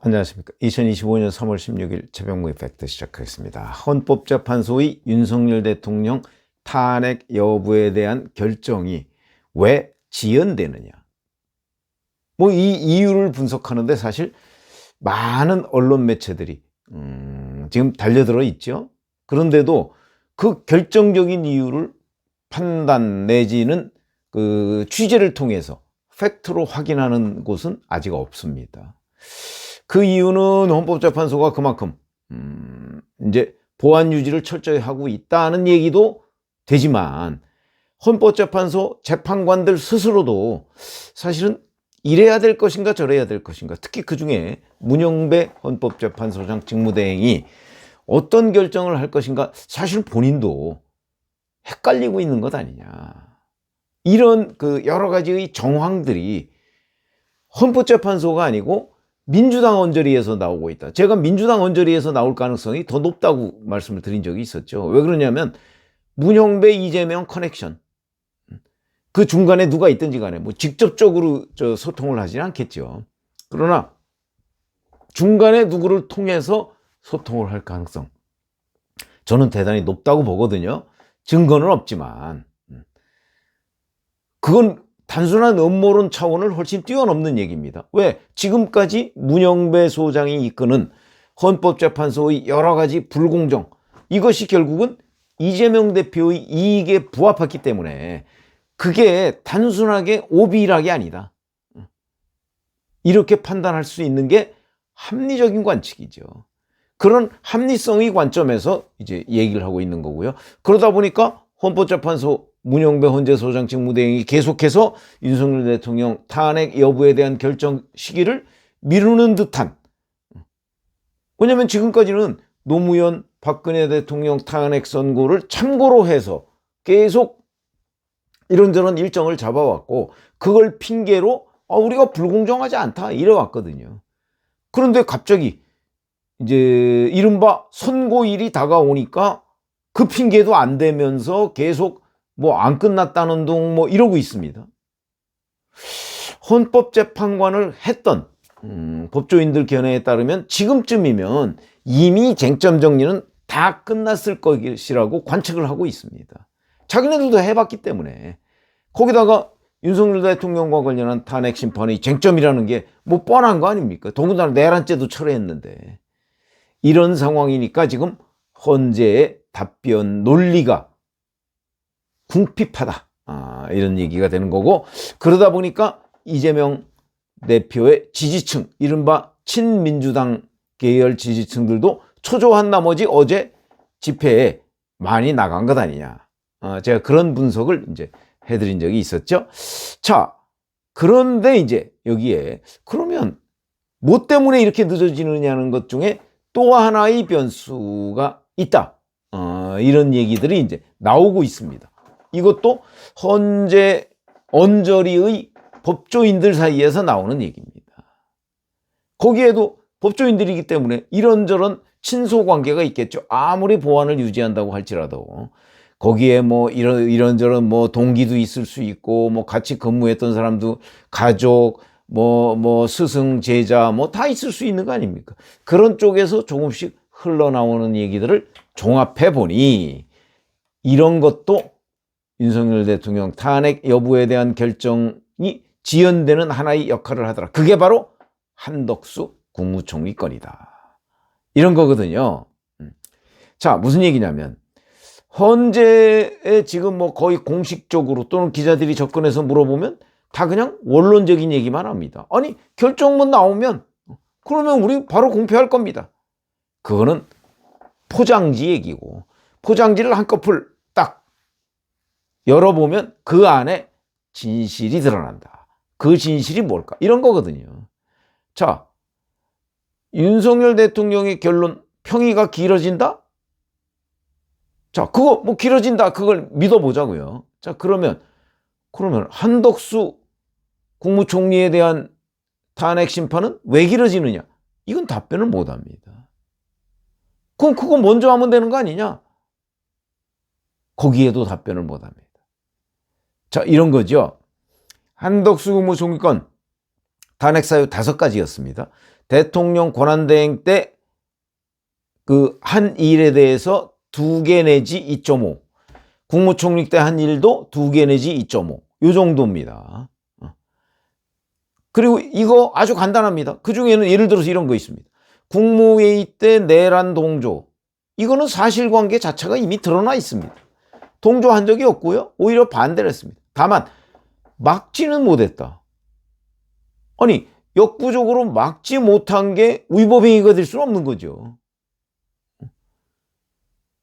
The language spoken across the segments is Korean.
안녕하십니까. 2025년 3월 16일 최병무의 팩트 시작하겠습니다. 헌법재판소의 윤석열 대통령 탄핵 여부에 대한 결정이 왜 지연되느냐. 이 이유를 분석하는데 사실 많은 언론 매체들이 지금 달려들어 있죠. 그런데도 그 결정적인 이유를 판단 내지는 그 취재를 통해서 팩트로 확인하는 곳은 아직 없습니다. 그 이유는 헌법재판소가 그만큼 이제 보안 유지를 철저히 하고 있다는 얘기도 되지만, 헌법재판소 재판관들 스스로도 사실은 이래야 될 것인가 저래야 될 것인가, 특히 그중에 문영배 헌법재판소장 직무대행이 어떤 결정을 할 것인가 사실 본인도 헷갈리고 있는 것 아니냐. 이런 그 여러 가지의 정황들이 헌법재판소가 아니고 민주당 언저리에서 나오고 있다. 제가 민주당 언저리에서 나올 가능성이 더 높다고 말씀을 드린 적이 있었죠. 왜 그러냐면 문영배 이재명 커넥션, 그 중간에 누가 있든지 간에 직접적으로 소통을 하지는 않겠죠. 그러나 중간에 누구를 통해서 소통을 할 가능성, 저는 대단히 높다고 보거든요. 증거는 없지만 그건 단순한 음모론 차원을 훨씬 뛰어넘는 얘기입니다. 왜? 지금까지 문영배 소장이 이끄는 헌법재판소의 여러 가지 불공정, 이것이 결국은 이재명 대표의 이익에 부합했기 때문에 그게 단순하게 오비락이 아니다. 이렇게 판단할 수 있는 게 합리적인 관측이죠. 그런 합리성의 관점에서 이제 얘기를 하고 있는 거고요. 그러다 보니까 헌법재판소 문영배 헌재소장 직무대행이 계속해서 윤석열 대통령 탄핵 여부에 대한 결정 시기를 미루는 듯한, 왜냐하면 지금까지는 노무현 박근혜 대통령 탄핵 선고를 참고로 해서 계속 이런저런 일정을 잡아왔고, 그걸 핑계로 우리가 불공정하지 않다 이래왔거든요. 그런데 갑자기 이제 이른바 선고일이 다가오니까 그 핑계도 안 대면서 계속 안 끝났다는 둥 이러고 있습니다. 헌법재판관을 했던 법조인들 견해에 따르면 지금쯤이면 이미 쟁점 정리는 다 끝났을 것이라고 관측을 하고 있습니다. 자기네들도 해봤기 때문에. 거기다가 윤석열 대통령과 관련한 탄핵 심판의 쟁점이라는 게 뻔한 거 아닙니까? 더군다나 내란죄도 철회했는데. 이런 상황이니까 지금 헌재의 답변 논리가 궁핍하다, 이런 얘기가 되는 거고, 그러다 보니까 이재명 대표의 지지층, 이른바 친민주당 계열 지지층들도 초조한 나머지 어제 집회에 많이 나간 것 아니냐. 제가 그런 분석을 이제 해드린 적이 있었죠. 자, 그런데 이제 여기에 그러면 뭐 때문에 이렇게 늦어지느냐는 것 중에 또 하나의 변수가 있다. 이런 얘기들이 이제 나오고 있습니다. 이것도 헌재 언저리의 법조인들 사이에서 나오는 얘기입니다. 거기에도 법조인들이기 때문에 이런저런 친소 관계가 있겠죠. 아무리 보안을 유지한다고 할지라도 거기에 이런저런 동기도 있을 수 있고, 같이 근무했던 사람도 가족, 스승, 제자, 다 있을 수 있는 거 아닙니까? 그런 쪽에서 조금씩 흘러나오는 얘기들을 종합해 보니 이런 것도 윤석열 대통령 탄핵 여부에 대한 결정이 지연되는 하나의 역할을 하더라. 그게 바로 한덕수 국무총리 건이다. 이런 거거든요. 자, 무슨 얘기냐면 헌재에 지금 거의 공식적으로 또는 기자들이 접근해서 물어보면 다 그냥 원론적인 얘기만 합니다. 아니, 결정문 나오면 그러면 우리 바로 공표할 겁니다. 그거는 포장지 얘기고, 포장지를 한꺼풀 딱 열어보면 그 안에 진실이 드러난다. 그 진실이 뭘까? 이런 거거든요. 자, 윤석열 대통령의 결론, 평의가 길어진다? 자, 그거 길어진다. 그걸 믿어보자고요. 자, 그러면 한덕수 국무총리에 대한 탄핵 심판은 왜 길어지느냐? 이건 답변을 못 합니다. 그럼 그거 먼저 하면 되는 거 아니냐? 거기에도 답변을 못 합니다. 자, 이런 거죠. 한덕수 국무총리건 탄핵 사유 5가지였습니다. 대통령 권한대행 때 그 한 일에 대해서 2개 내지 2.5, 국무총리 때 한 일도 2개 내지 2.5, 요 정도입니다. 그리고 이거 아주 간단합니다. 그 중에는 예를 들어서 이런 거 있습니다. 국무회의 때 내란 동조, 이거는 사실관계 자체가 이미 드러나 있습니다. 동조한 적이 없고요. 오히려 반대를 했습니다. 다만 막지는 못했다. 아니, 역부족으로 막지 못한 게 위법행위가 될 수는 없는 거죠.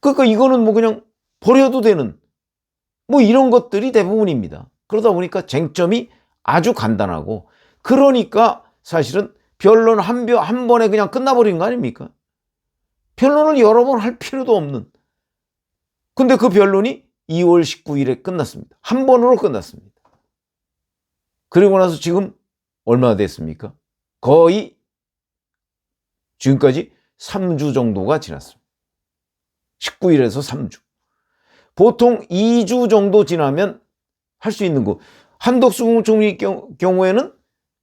그러니까 이거는 뭐 그냥 버려도 되는 뭐 이런 것들이 대부분입니다. 그러다 보니까 쟁점이 아주 간단하고, 그러니까 사실은 변론 한 번에 그냥 끝나버린 거 아닙니까? 변론을 여러 번 할 필요도 없는. 근데 그 변론이 2월 19일에 끝났습니다. 한 번으로 끝났습니다. 그리고 나서 지금 얼마나 됐습니까? 거의 지금까지 3주 정도가 지났습니다. 19일에서 3주. 보통 2주 정도 지나면 할 수 있는 거. 한덕수 국무총리 경우에는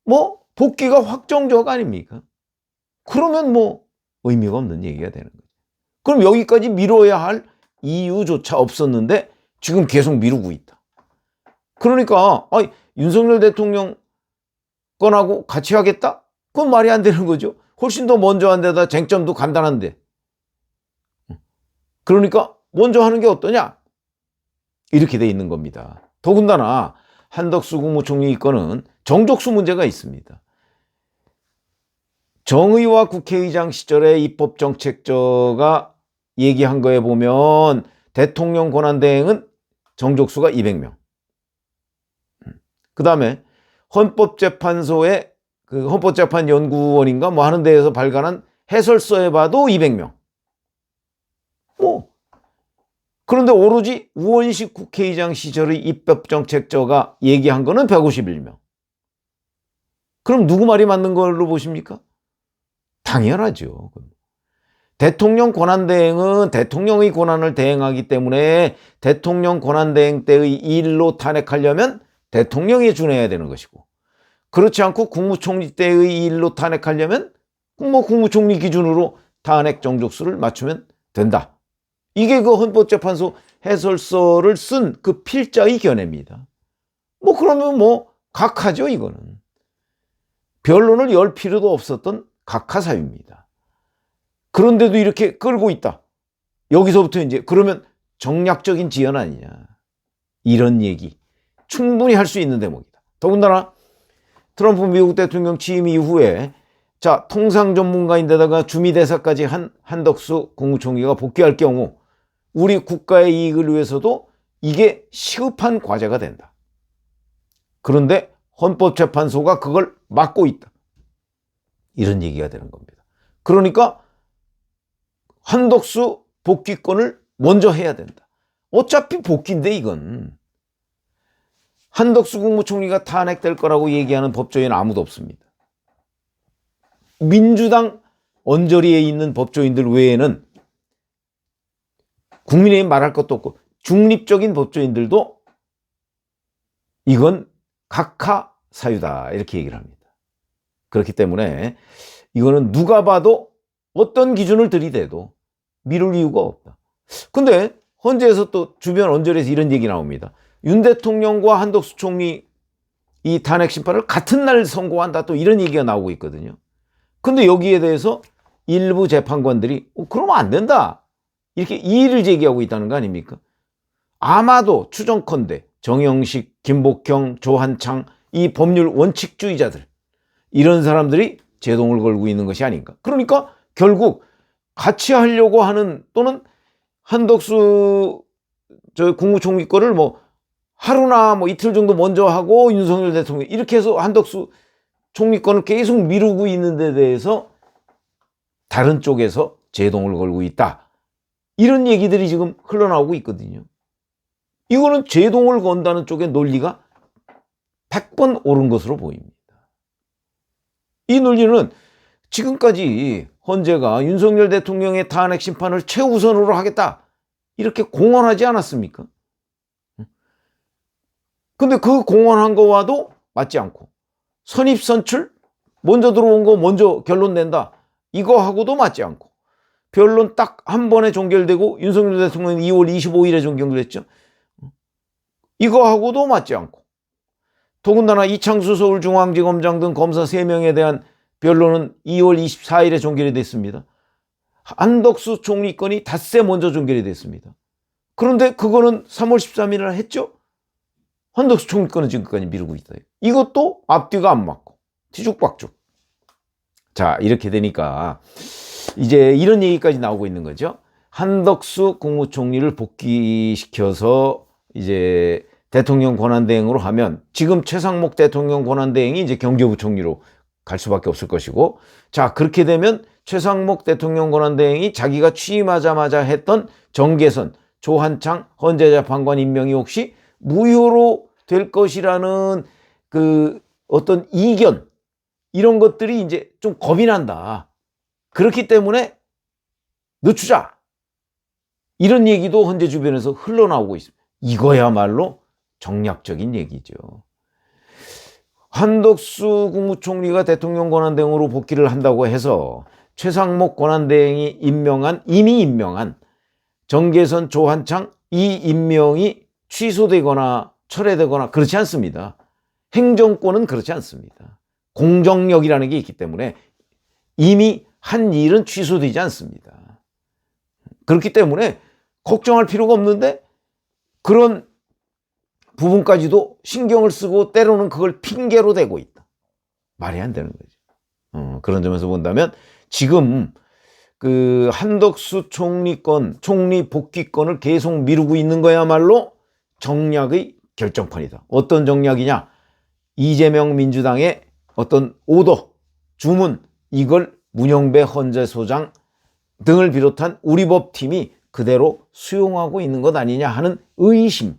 뭐 복귀가 확정적 아닙니까? 그러면 뭐 의미가 없는 얘기가 되는 거죠. 그럼 여기까지 미뤄야 할 이유조차 없었는데 지금 계속 미루고 있다. 그러니까 윤석열 대통령 건하고 같이 하겠다? 그건 말이 안 되는 거죠. 훨씬 더 먼저 한 데다 쟁점도 간단한데. 그러니까 먼저 하는 게 어떠냐? 이렇게 돼 있는 겁니다. 더군다나 한덕수 국무총리 건은 정족수 문제가 있습니다. 정의와 국회의장 시절에 입법정책처가 얘기한 거에 보면 대통령 권한대행은 정족수가 200명. 그 다음에 헌법재판소의 그 헌법재판연구원인가 뭐 하는 데에서 발간한 해설서에 봐도 200명. 그런데 오로지 우원식 국회의장 시절의 입법정책처가 얘기한 거는 151명. 그럼 누구 말이 맞는 걸로 보십니까? 당연하죠. 대통령 권한대행은 대통령의 권한을 대행하기 때문에 대통령 권한대행 때의 일로 탄핵하려면 대통령이 준해야 되는 것이고, 그렇지 않고 국무총리 때의 일로 탄핵하려면 뭐 국무총리 기준으로 탄핵 정족수를 맞추면 된다. 이게 그 헌법재판소 해설서를 쓴 그 필자의 견해입니다. 뭐 그러면 뭐 각하죠, 이거는. 변론을 열 필요도 없었던 각하 사유입니다. 그런데도 이렇게 끌고 있다. 여기서부터 이제 그러면 정략적인 지연 아니냐. 이런 얘기 충분히 할 수 있는 대목이다. 더군다나 트럼프 미국 대통령 취임 이후에 통상 전문가인데다가 주미대사까지 한 한덕수 국무총리가 복귀할 경우 우리 국가의 이익을 위해서도 이게 시급한 과제가 된다. 그런데 헌법재판소가 그걸 막고 있다. 이런 얘기가 되는 겁니다. 그러니까 한덕수 복귀권을 먼저 해야 된다. 어차피 복귀인데 이건. 한덕수 국무총리가 탄핵될 거라고 얘기하는 법조인 아무도 없습니다. 민주당 언저리에 있는 법조인들 외에는 국민의힘 말할 것도 없고 중립적인 법조인들도 이건 각하 사유다 이렇게 얘기를 합니다. 그렇기 때문에 이거는 누가 봐도 어떤 기준을 들이대도 미룰 이유가 없다. 근데 헌재에서 또 주변 언저리에서 이런 얘기 나옵니다. 윤 대통령과 한덕수 총리 이 탄핵 심판을 같은 날 선고한다, 또 이런 얘기가 나오고 있거든요. 근데 여기에 대해서 일부 재판관들이 그러면 안 된다, 이렇게 이의를 제기하고 있다는 거 아닙니까? 아마도 추정컨대 정영식, 김복형, 조한창 이 법률 원칙주의자들, 이런 사람들이 제동을 걸고 있는 것이 아닌가. 그러니까 결국 같이 하려고 하는, 또는 한덕수 국무총리 거를 뭐 하루나 뭐 이틀 정도 먼저 하고 윤석열 대통령 이렇게 해서 한덕수 총리 거는 계속 미루고 있는 데 대해서 다른 쪽에서 제동을 걸고 있다, 이런 얘기들이 지금 흘러나오고 있거든요. 이거는 제동을 건다는 쪽의 논리가 100번 옳은 것으로 보입니다. 이 논리는 지금까지 헌재가 윤석열 대통령의 탄핵 심판을 최우선으로 하겠다 이렇게 공언하지 않았습니까? 근데 그 공언한 거와도 맞지 않고, 선입선출, 먼저 들어온 거 먼저 결론 낸다, 이거하고도 맞지 않고, 변론 딱 한 번에 종결되고 윤석열 대통령이 2월 25일에 종결됐죠. 이거하고도 맞지 않고, 더군다나 이창수 서울중앙지검장 등 검사 3명에 대한 변론은 2월 24일에 종결이 됐습니다. 한덕수 총리 건이 닷새 먼저 종결이 됐습니다. 그런데 그거는 3월 13일에 했죠. 한덕수 총리 건은 지금까지 미루고 있다. 이것도 앞뒤가 안 맞고 뒤죽박죽. 자, 이렇게 되니까 이제 이런 얘기까지 나오고 있는 거죠. 한덕수 국무총리를 복귀시켜서 이제 대통령 권한대행으로 하면 지금 최상목 대통령 권한대행이 이제 경제부총리로 갈 수밖에 없을 것이고, 자, 그렇게 되면 최상목 대통령 권한대행이 자기가 취임하자마자 했던 정계선, 조한창 헌재재판관 임명이 혹시 무효로 될 것이라는 그 어떤 이견, 이런 것들이 이제 좀 겁이 난다. 그렇기 때문에 늦추자, 이런 얘기도 헌재 주변에서 흘러나오고 있습니다. 이거야말로 정략적인 얘기죠. 한덕수 국무총리가 대통령 권한대행으로 복귀를 한다고 해서 최상목 권한대행이 이미 임명한 정계선, 조한창 이 임명이 취소되거나 철회되거나 그렇지 않습니다. 행정권은 그렇지 않습니다. 공정력이라는 게 있기 때문에 이미 한 일은 취소되지 않습니다. 그렇기 때문에 걱정할 필요가 없는데 그런 부분까지도 신경을 쓰고 때로는 그걸 핑계로 대고 있다. 말이 안 되는 거죠. 그런 점에서 본다면 지금 그 한덕수 총리 복귀권을 계속 미루고 있는 거야말로 정략의 결정판이다. 어떤 정략이냐? 이재명 민주당의 어떤 오더, 주문, 이걸 문영배 헌재소장 등을 비롯한 우리 법팀이 그대로 수용하고 있는 것 아니냐 하는 의심.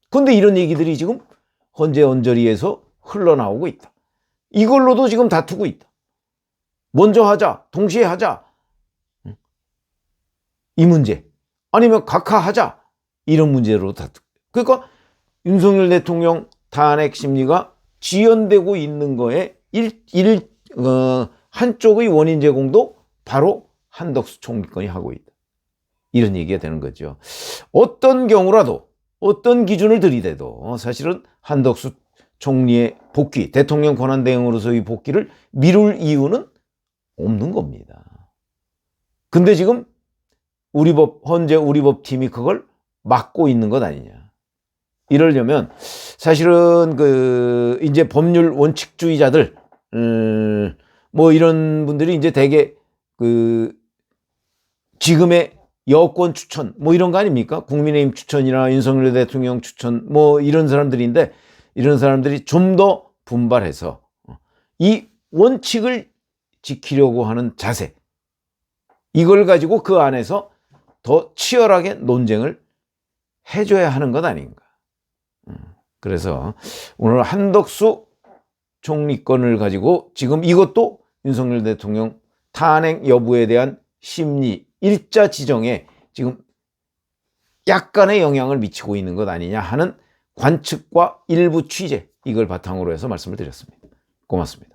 그런데 이런 얘기들이 지금 헌재 언저리에서 흘러나오고 있다. 이걸로도 지금 다투고 있다. 먼저 하자, 동시에 하자, 이 문제, 아니면 각하하자, 이런 문제로 다투고. 그러니까 윤석열 대통령 탄핵 심리가 지연되고 있는 거에 한쪽의 원인 제공도 바로 한덕수 총리권이 하고 있다. 이런 얘기가 되는 거죠. 어떤 경우라도, 어떤 기준을 들이대도 사실은 한덕수 총리의 복귀, 대통령 권한대행으로서의 복귀를 미룰 이유는 없는 겁니다. 근데 지금 헌재 우리 법팀이 그걸 막고 있는 것 아니냐. 이러려면 사실은 이제 법률 원칙주의자들, 뭐 이런 분들이 이제 되게 지금의 여권 추천, 뭐 이런 거 아닙니까? 국민의힘 추천이나 윤석열 대통령 추천, 뭐 이런 사람들인데, 이런 사람들이 좀 더 분발해서 이 원칙을 지키려고 하는 자세, 이걸 가지고 그 안에서 더 치열하게 논쟁을 해줘야 하는 것 아닌가. 그래서 오늘 한덕수 총리권을 가지고 지금 이것도 윤석열 대통령 탄핵 여부에 대한 심리, 일자 지정에 지금 약간의 영향을 미치고 있는 것 아니냐 하는 관측과 일부 취재, 이걸 바탕으로 해서 말씀을 드렸습니다. 고맙습니다.